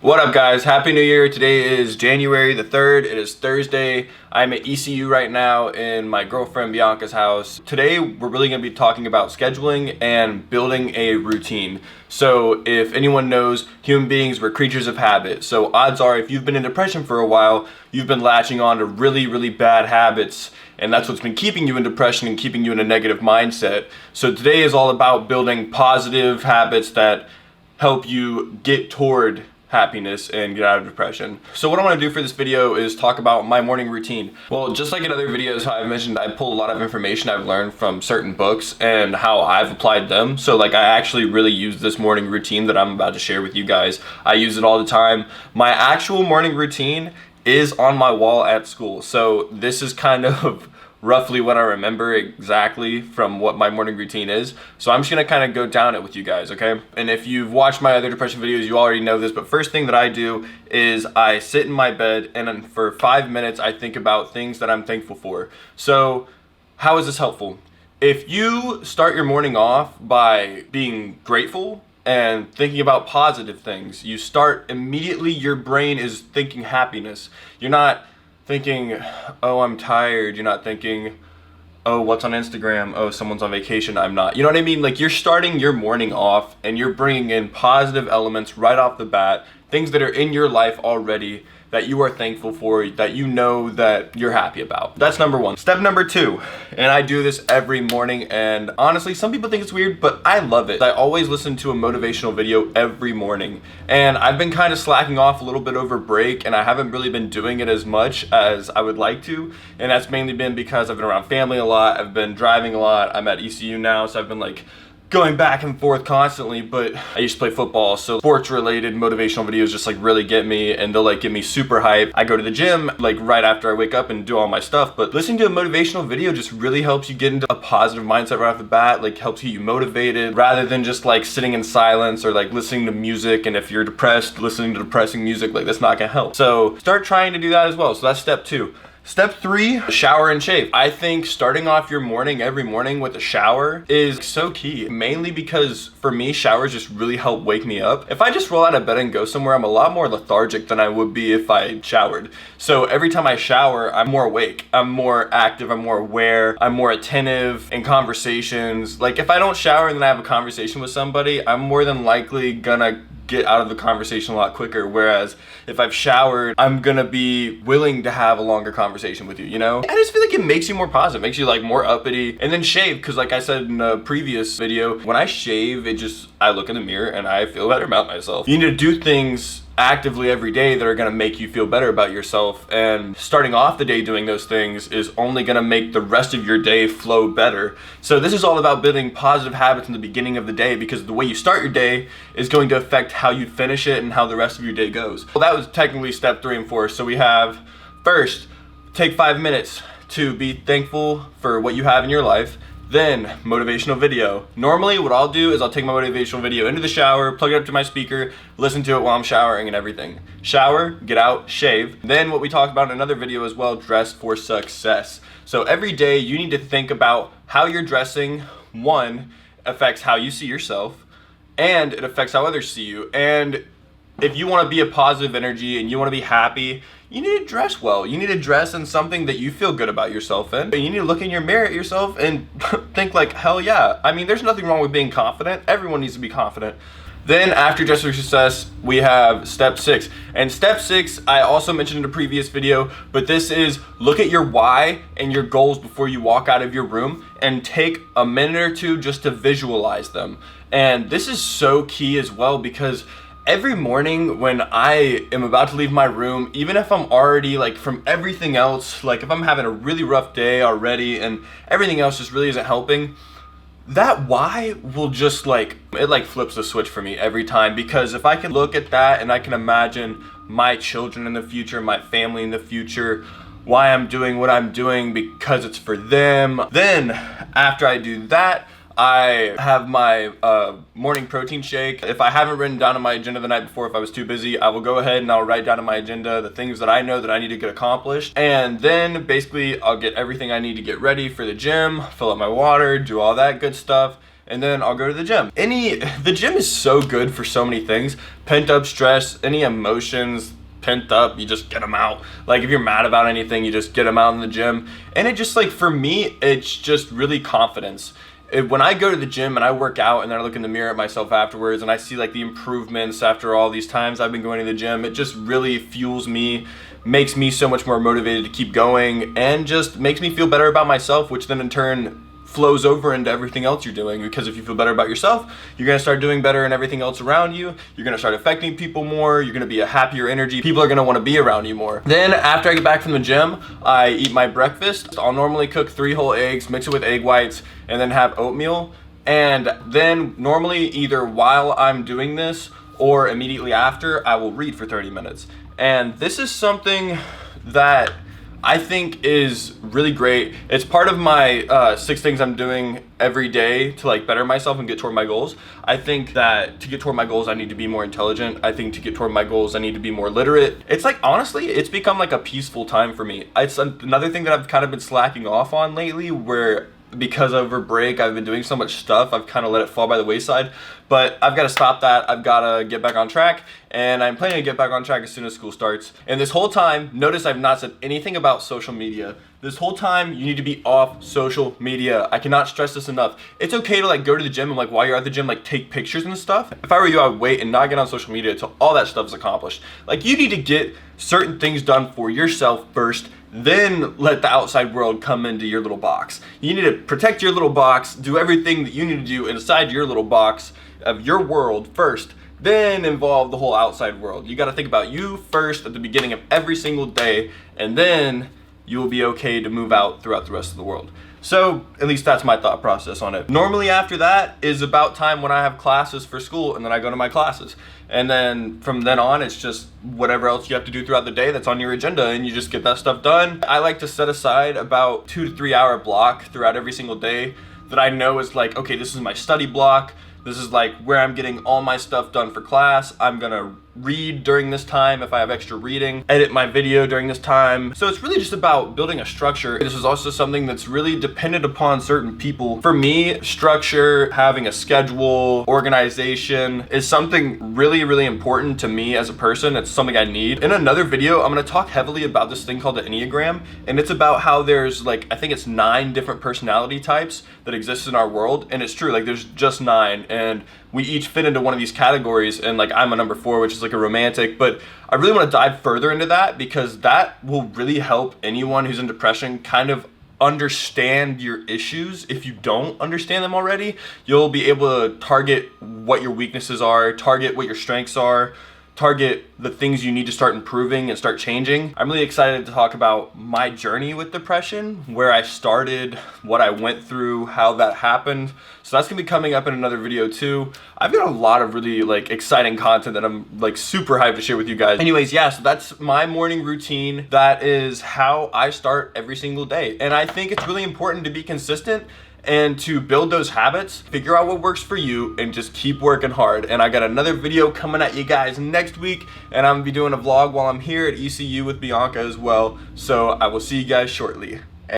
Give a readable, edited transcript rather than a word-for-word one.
What up, guys? Happy New Year. Today is January the 3rd. It is Thursday. I'm at ECU right now in my girlfriend Bianca's house. Today we're really going to be talking about scheduling and building a routine. So if anyone knows, human beings, we're creatures of habit. So odds are if you've been in depression for a while, you've been latching on to really bad habits, and that's what's been keeping you in depression and keeping you in a negative mindset. So today is all about building positive habits that help you get toward happiness and get out of depression. So what I want to do for this video is talk about my morning routine. Well, just like in other videos, how I've mentioned, I pull a lot of information I've learned from certain books and how I've applied them. So like I actually really use this morning routine that I'm about to share with you guys. I use it all the time. My actual morning routine is on my wall at school. So this is kind of roughly what I remember exactly from what my morning routine is. So I'm just gonna kind of go down it with you guys, okay? And if you've watched my other depression videos, you already know this, but first thing that I do is I sit in my bed and for 5 minutes, I think about things that I'm thankful for. So how is this helpful? If you start your morning off by being grateful and thinking about positive things, you start immediately, your brain is thinking happiness. You're not thinking, oh, I'm tired. You're not thinking, oh, what's on Instagram? Oh, someone's on vacation. I'm not. You know what I mean? Like you're starting your morning off and you're bringing in positive elements right off the bat, things that are in your life already that you are thankful for, that you know that you're happy about. That's number one. Step number two, and I do this every morning, and honestly, some people think it's weird, but I love it. I always listen to a motivational video every morning, and I've been kind of slacking off a little bit over break, and I haven't really been doing it as much as I would like to, and that's mainly been because I've been around family a lot, I've been driving a lot, I'm at ECU now, so I've been like going back and forth constantly, but I used to play football, so sports related motivational videos just like really get me, and they'll like get me super hyped. I go to the gym like right after I wake up and do all my stuff, but listening to a motivational video just really helps you get into a positive mindset right off the bat, like helps you motivated rather than just like sitting in silence or like listening to music, and if you're depressed, listening to depressing music, like that's not gonna help. So start trying to do that as well. So that's step two. Step three, shower and shave. I think starting off your morning every morning with a shower is so key, mainly because for me, showers just really help wake me up. If I just roll out of bed and go somewhere, I'm a lot more lethargic than I would be if I showered. So every time I shower, I'm more awake, I'm more active, I'm more aware, I'm more attentive in conversations. Like if I don't shower and then I have a conversation with somebody, I'm more than likely gonna get out of the conversation a lot quicker, whereas if I've showered, I'm gonna be willing to have a longer conversation with you, you know? I just feel like it makes you more positive, makes you like more uppity. And then shave, because like I said in a previous video, when I shave, I look in the mirror and I feel better about myself. You need to do things actively every day that are going to make you feel better about yourself, and starting off the day doing those things is only going to make the rest of your day flow better. So this is all about building positive habits in the beginning of the day, because the way you start your day is going to affect how you finish it and how the rest of your day goes. Well, that was technically step 3 and 4. So we have, first, take 5 minutes to be thankful for what you have in your life. Then, motivational video. Normally, what I'll do is I'll take my motivational video into the shower, plug it up to my speaker, listen to it while I'm showering and everything. Shower, get out, shave. Then what we talked about in another video as well, dress for success. So every day you need to think about how you're dressing. One, affects how you see yourself, and it affects how others see you. And if you want to be a positive energy and you want to be happy, you need to dress well. You need to dress in something that you feel good about yourself in. You need to look in your mirror at yourself and think like, hell yeah. I mean, there's nothing wrong with being confident. Everyone needs to be confident. Then after dress for success, we have step 6. And step 6, I also mentioned in a previous video, but this is look at your why and your goals before you walk out of your room and take a minute or two just to visualize them. And this is so key as well, because every morning when I am about to leave my room, even if I'm already like from everything else, like if I'm having a really rough day already and everything else just really isn't helping, that why will just like, it like flips the switch for me every time. Because if I can look at that and I can imagine my children in the future, my family in the future, why I'm doing what I'm doing because it's for them, then after I do that, I have my morning protein shake. If I haven't written down on my agenda the night before, if I was too busy, I will go ahead and I'll write down on my agenda the things that I know that I need to get accomplished. And then basically I'll get everything I need to get ready for the gym, fill up my water, do all that good stuff. and then I'll go to the gym. The gym is so good for so many things. Pent up stress, any emotions pent up, you just get them out. Like if you're mad about anything, you just get them out in the gym. And it just, like, for me, it's just really confidence. When I go to the gym and I work out and then I look in the mirror at myself afterwards and I see like the improvements after all these times I've been going to the gym, it just really fuels me, makes me so much more motivated to keep going, and just makes me feel better about myself, which then in turn flows over into everything else you're doing. Because if you feel better about yourself, you're gonna start doing better in everything else around you. You're gonna start affecting people more. You're gonna be a happier energy. People are gonna wanna be around you more. Then after I get back from the gym, I eat my breakfast. I'll normally cook 3 whole eggs, mix it with egg whites, and then have oatmeal. And then normally either while I'm doing this or immediately after, I will read for 30 minutes. And this is something that I think is really great. It's part of my 6 things I'm doing every day to like better myself and get toward my goals. I think that to get toward my goals, I need to be more intelligent. I think to get toward my goals, I need to be more literate. It's like, honestly, it's become like a peaceful time for me. It's another thing that I've kind of been slacking off on lately, where because over break I've been doing so much stuff, I've kind of let it fall by the wayside. But I've got to stop that. I've got to get back on track, and I'm planning to get back on track as soon as school starts. And this whole time, notice I've not said anything about social media. This whole time, you need to be off social media. I cannot stress this enough. It's okay to like go to the gym and like while you're at the gym, like take pictures and stuff. If I were you, I would wait and not get on social media until all that stuff is accomplished. Like, you need to get certain things done for yourself first, then let the outside world come into your little box. You need to protect your little box, do everything that you need to do inside your little box of your world first, then involve the whole outside world. You got to think about you first at the beginning of every single day, and then you will be okay to move out throughout the rest of the world. So at least that's my thought process on it. Normally after that is about time when I have classes for school, and then I go to my classes. And then from then on, it's just whatever else you have to do throughout the day that's on your agenda, and you just get that stuff done. I like to set aside about 2 to 3 hour block throughout every single day that I know is like, okay, this is my study block. This is like where I'm getting all my stuff done for class. I'm gonna read during this time if I have extra reading, edit my video during this time. So it's really just about building a structure. This is also something that's really dependent upon certain people. For me, structure, having a schedule, organization is something really, really important to me as a person. It's something I need. In another video, I'm gonna talk heavily about this thing called the Enneagram, and it's about how there's like, I think it's 9 different personality types that exist in our world, and it's true, like there's just 9, and we each fit into one of these categories, and like I'm a number 4, which is like a romantic, but I really want to dive further into that because that will really help anyone who's in depression kind of understand your issues. If you don't understand them already, you'll be able to target what your weaknesses are, target what your strengths are, target the things you need to start improving and start changing. I'm really excited to talk about my journey with depression, where I started, what I went through, how that happened. So that's gonna be coming up in another video too. I've got a lot of really like exciting content that I'm like super hyped to share with you guys. Anyways, yeah, so that's my morning routine. That is how I start every single day. And I think it's really important to be consistent and to build those habits, figure out what works for you, and just keep working hard. And I got another video coming at you guys next week, and I'm gonna be doing a vlog while I'm here at ECU with Bianca as well. So I will see you guys shortly.